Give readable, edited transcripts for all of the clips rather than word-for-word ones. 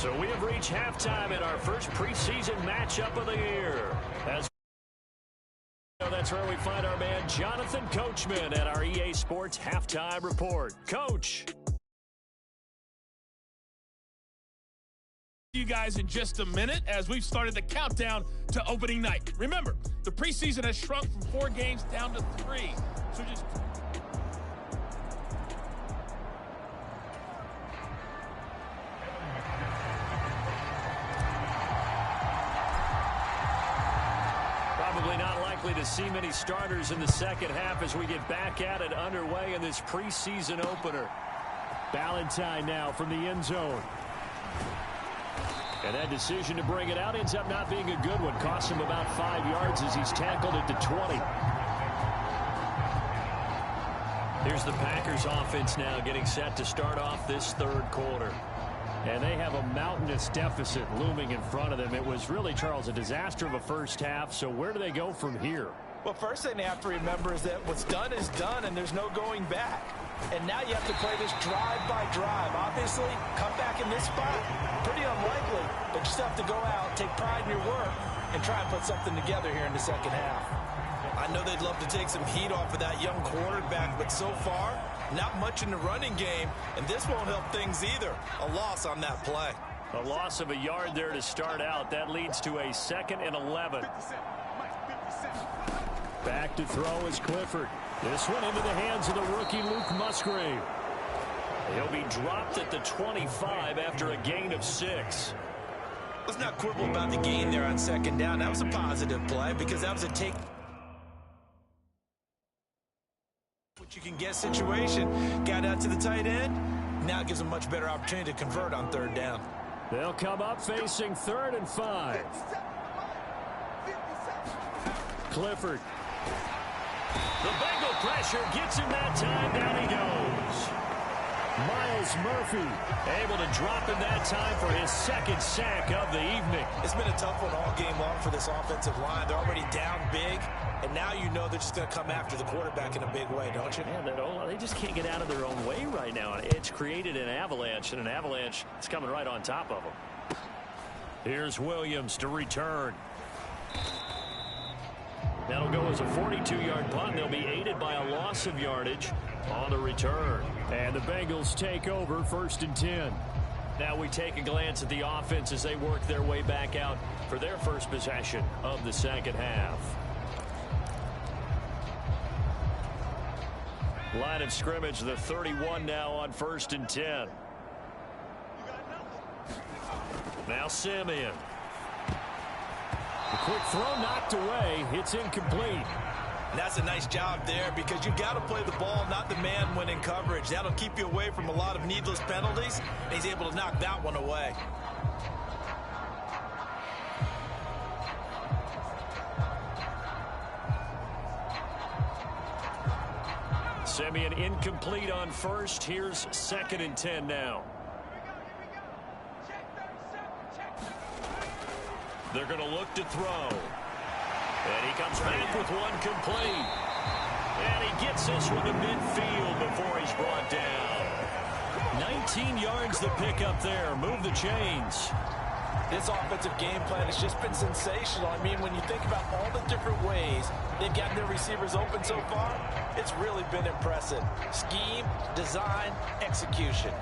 So we have reached halftime in our first preseason matchup of the year. That's where we find our man Jonathan Coachman at our EA Sports Halftime Report. Coach. You guys in just a minute as we've started the countdown to opening night. Remember, the preseason has shrunk from 4 games down to 3. So just... Probably not likely to see many starters in the second half as we get back at it underway in this preseason opener. Ballantyne now from the end zone. And that decision to bring it out ends up not being a good one. Costs him about 5 yards as he's tackled at the 20. Here's the Packers offense now getting set to start off this third quarter. And they have a mountainous deficit looming in front of them. It was really, Charles, a disaster of a first half. So where do they go from here? Well, first thing they have to remember is that what's done is done, and there's no going back. And now you have to play this drive by drive. Obviously, come back in this spot, pretty unlikely. But you still have to go out, take pride in your work, and try and put something together here in the second half. I know they'd love to take some heat off of that young quarterback, but so far, not much in the running game, and this won't help things either. A loss on that play. A loss of a yard there to start out. That leads to a 2nd and 11. Back to throw is Clifford. This one into the hands of the rookie Luke Musgrave. He'll be dropped at the 25 after a gain of 6. Let's not quibble about the gain there on second down. That was a positive play because that was a take. What you can get situation. Got out to the tight end. Now it gives a much better opportunity to convert on third down. They'll come up facing 3rd and 5. Clifford. The Bengal pressure gets him that time. Down he goes. Miles Murphy able to drop him that time for his 2nd sack of the evening. It's been a tough one all game long for this offensive line. They're already down big, and now you know they're just going to come after the quarterback in a big way, don't you? Yeah, they just can't get out of their own way right now. It's created an avalanche, and an avalanche is coming right on top of them. Here's Williams to return. That'll go as a 42-yard punt. They'll be aided by a loss of yardage on the return. And the Bengals take over 1st and 10. Now we take a glance at the offense as they work their way back out for their first possession of the second half. Line of scrimmage, the 31 now on 1st and 10. Now Simeon. The quick throw knocked away. It's incomplete. And that's a nice job there because you've got to play the ball, not the man when in coverage. That'll keep you away from a lot of needless penalties. And he's able to knock that one away. Simeon incomplete on 1st. Here's 2nd and 10 now. They're going to look to throw. And he comes back with one complete. And he gets this one to midfield before he's brought down. 19 yards the pickup there. Move the chains. This offensive game plan has just been sensational. I mean, when you think about all the different ways they've gotten their receivers open so far, it's really been impressive. Scheme, design, execution.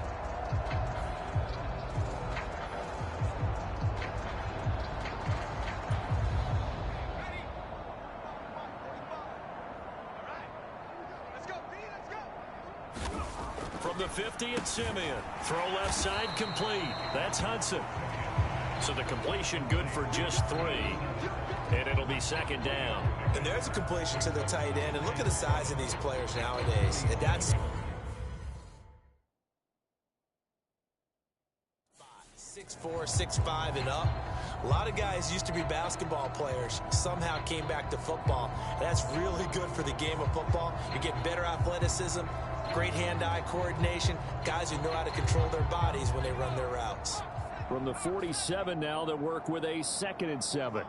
From the 50, it's Simeon. Throw left side complete. That's Hudson. So the completion good for just 3. And it'll be 2nd down. And there's a completion to the tight end. And look at the size of these players nowadays. And that's 6'4", 6'5", and up. A lot of guys used to be basketball players, somehow came back to football. And that's really good for the game of football. You get better athleticism, great hand-eye coordination, guys who know how to control their bodies when they run their routes. From the 47 now, they work with a 2nd and 7.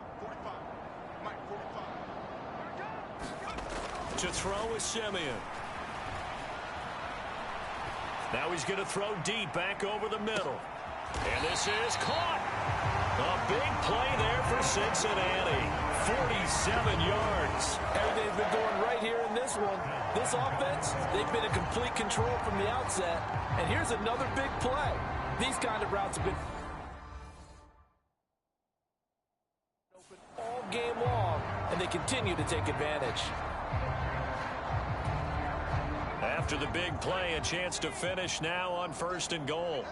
To throw is Simeon. Now he's going to throw deep back over the middle. And this is caught. A big play there for Cincinnati. 47 yards. Everything's been going right here in this one. This offense, they've been in complete control from the outset. And here's another big play. These kind of routes have been open all game long, and they continue to take advantage. After the big play, a chance to finish now on 1st and goal.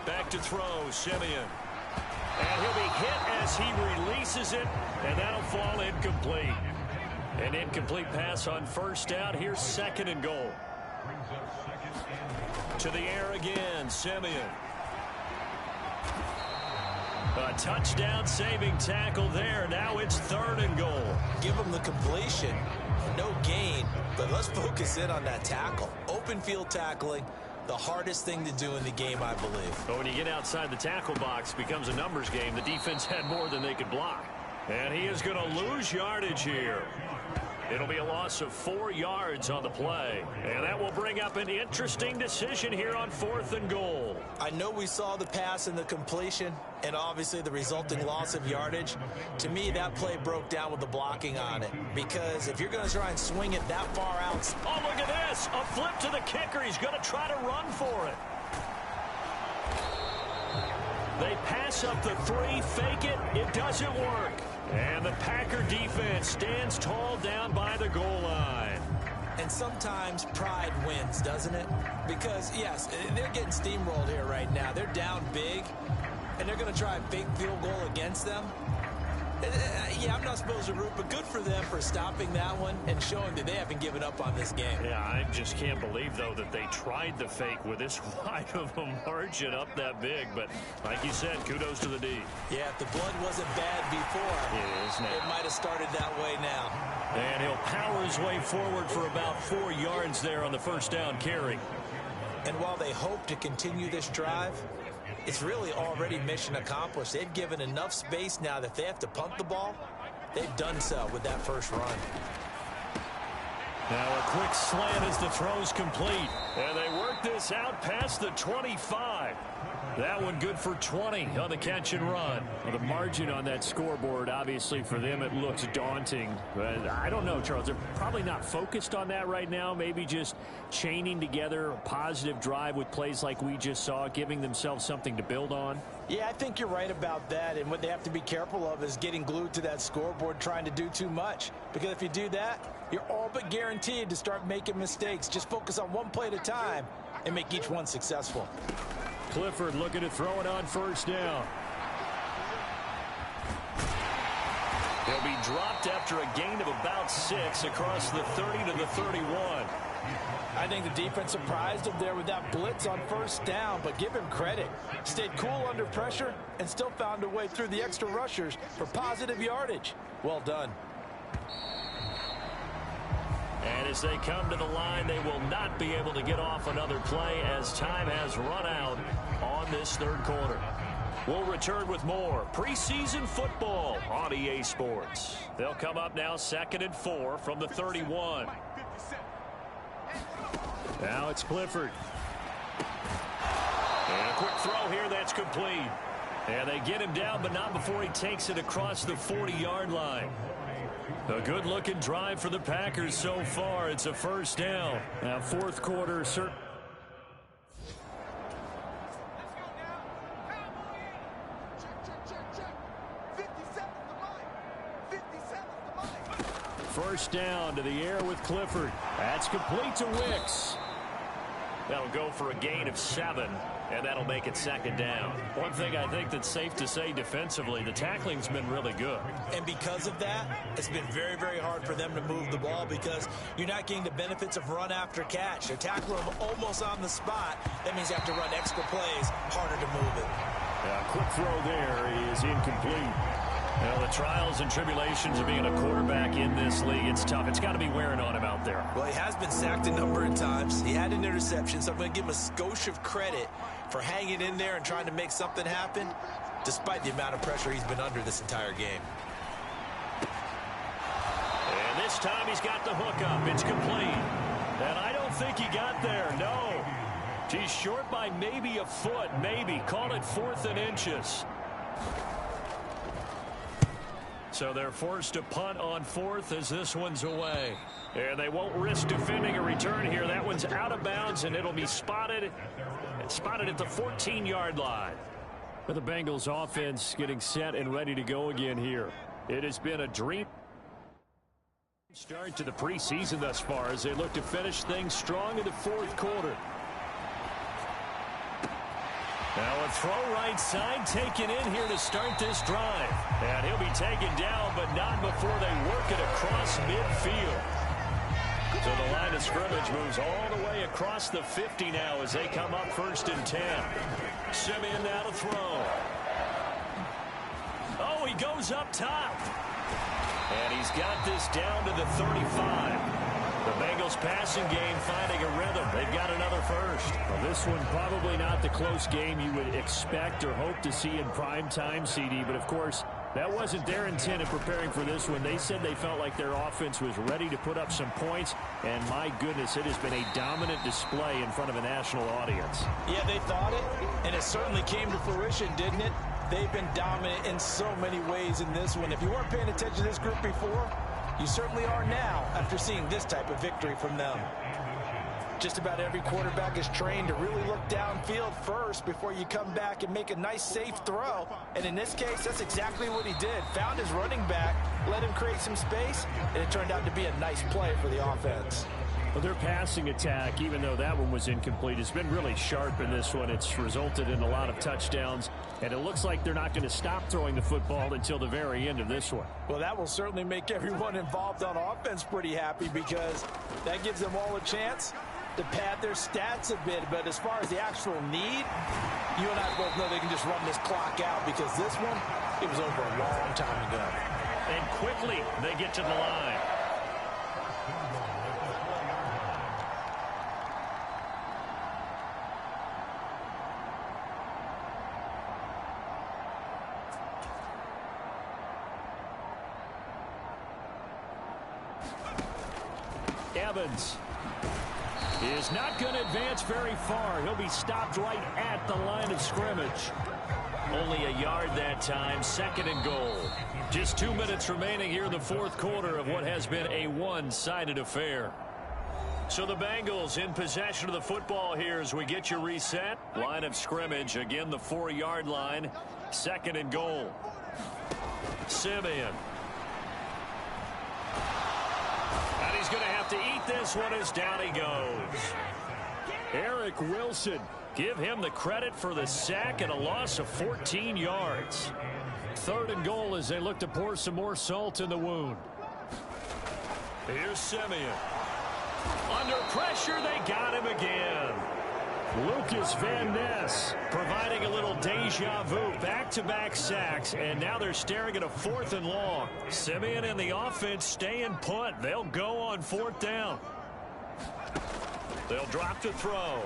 Back to throw, Simeon. And he'll be hit as he releases it, and that'll fall incomplete. An incomplete pass on 1st down. Here's 2nd and goal. To the air again, Simeon. A touchdown-saving tackle there. Now it's 3rd and goal. Give him the completion. No gain, but let's focus in on that tackle. Open field tackling, the hardest thing to do in the game, I believe. But when you get outside the tackle box, it becomes a numbers game. The defense had more than they could block. And he is going to lose yardage here. It'll be a loss of 4 yards on the play. And that will bring up an interesting decision here on 4th and goal. I know we saw the pass and the completion and obviously the resulting loss of yardage. To me, that play broke down with the blocking on it. Because if you're going to try and swing it that far out. Oh, look at this. A flip to the kicker. He's going to try to run for it. They pass up the 3, fake it. It doesn't work. And the Packer defense stands tall down by the goal line. And sometimes pride wins, doesn't it? Because, yes, they're getting steamrolled here right now. They're down big, and they're going to try a fake field goal against them. Yeah, I'm not supposed to root, but good for them for stopping that one and showing that they haven't given up on this game. Yeah, I just can't believe, though, that they tried the fake with this wide of a margin up that big. But like you said, kudos to the D. Yeah, if the blood wasn't bad before, it is now. It might have started that way now. And he'll power his way forward for about 4 yards there on the 1st down carry. And while they hope to continue this drive, it's really already mission accomplished. They've given enough space now that if they have to punt the ball, they've done so with that first run. Now a quick slant as the throw's complete. And they work this out past the 25. That one good for 20 on the catch and run. Well, the margin on that scoreboard, obviously for them, it looks daunting. But I don't know, Charles. They're probably not focused on that right now. Maybe just chaining together a positive drive with plays like we just saw, giving themselves something to build on. Yeah, I think you're right about that. And what they have to be careful of is getting glued to that scoreboard trying to do too much. Because if you do that, you're all but guaranteed to start making mistakes. Just focus on one play at a time and make each one successful. Clifford looking to throw it on 1st down. He'll be dropped after a gain of about 6 across the 30 to the 31. I think the defense surprised him there with that blitz on 1st down, but give him credit. Stayed cool under pressure and still found a way through the extra rushers for positive yardage. Well done. And as they come to the line, they will not be able to get off another play as time has run out on this 3rd quarter. We'll return with more preseason football on EA Sports. They'll come up now 2nd and 4 from the 31. Now it's Clifford. And a quick throw here that's complete. And they get him down, but not before he takes it across the 40-yard line. A good-looking drive for the Packers so far. It's a 1st down. Now, 4th quarter, First down to the air with Clifford. That's complete to Wicks. That'll go for a gain of 7, and that'll make it 2nd down. One thing I think that's safe to say defensively, the tackling's been really good. And because of that, it's been very, very hard for them to move the ball because you're not getting the benefits of run after catch. They're tackling them almost on the spot. That means you have to run extra plays, harder to move it. A quick throw there is incomplete. Well, the trials and tribulations of being a quarterback in this league, it's tough. It's got to be wearing on him out there. Well, he has been sacked a number of times. He had an interception, so I'm going to give him a skosh of credit for hanging in there and trying to make something happen, despite the amount of pressure he's been under this entire game. And this time he's got the hook up. It's complete. And I don't think he got there, no. He's short by maybe a foot, maybe. Call it 4th and inches. So they're forced to punt on 4th as this one's away. And they won't risk defending a return here. That one's out of bounds, and it'll be spotted. It's spotted at the 14-yard line. The Bengals offense getting set and ready to go again here. It has been a dream start to the preseason thus far as they look to finish things strong in the 4th quarter. Now a throw right side taken in here to start this drive. And he'll be taken down, but not before they work it across midfield. So the line of scrimmage moves all the way across the 50 now as they come up 1st and 10. Simeon now to throw. Oh, he goes up top. And he's got this down to the 35. The Bengals passing game finding a rhythm. They've got another first. Well, this one probably not the close game you would expect or hope to see in prime time, CD. But, of course, that wasn't their intent in preparing for this one. They said they felt like their offense was ready to put up some points. And, my goodness, it has been a dominant display in front of a national audience. Yeah, they thought it, and it certainly came to fruition, didn't it? They've been dominant in so many ways in this one. If you weren't paying attention to this group before, you certainly are now after seeing this type of victory from them. Just about every quarterback is trained to really look downfield first before you come back and make a nice, safe throw. And in this case, that's exactly what he did. Found his running back, let him create some space, and it turned out to be a nice play for the offense. Well, their passing attack, even though that one was incomplete, has been really sharp in this one. It's resulted in a lot of touchdowns, and it looks like they're not going to stop throwing the football until the very end of this one. Well, that will certainly make everyone involved on offense pretty happy because that gives them all a chance to pad their stats a bit. But as far as the actual need, you and I both know they can just run this clock out because this one, it was over a long time ago. And quickly they get to the line. Evans is not going to advance very far. He'll be stopped right at the line of scrimmage. Only a yard that time. 2nd and goal. Just 2 minutes remaining here in the 4th quarter of what has been a one-sided affair. So the Bengals in possession of the football here as we get you reset. Line of scrimmage, again the 4-yard line. 2nd and goal. Simeon. And he's going to have to eat this one as down he goes. Eric Wilson, give him the credit for the sack and a loss of 14 yards. 3rd and goal as they look to pour some more salt in the wound. Here's Simeon. Under pressure, they got him again. Lucas Van Ness providing a little deja vu. Back-to-back sacks, and now they're staring at a 4th and long. Simeon and the offense stay and punt. They'll go on 4th down. They'll drop to throw.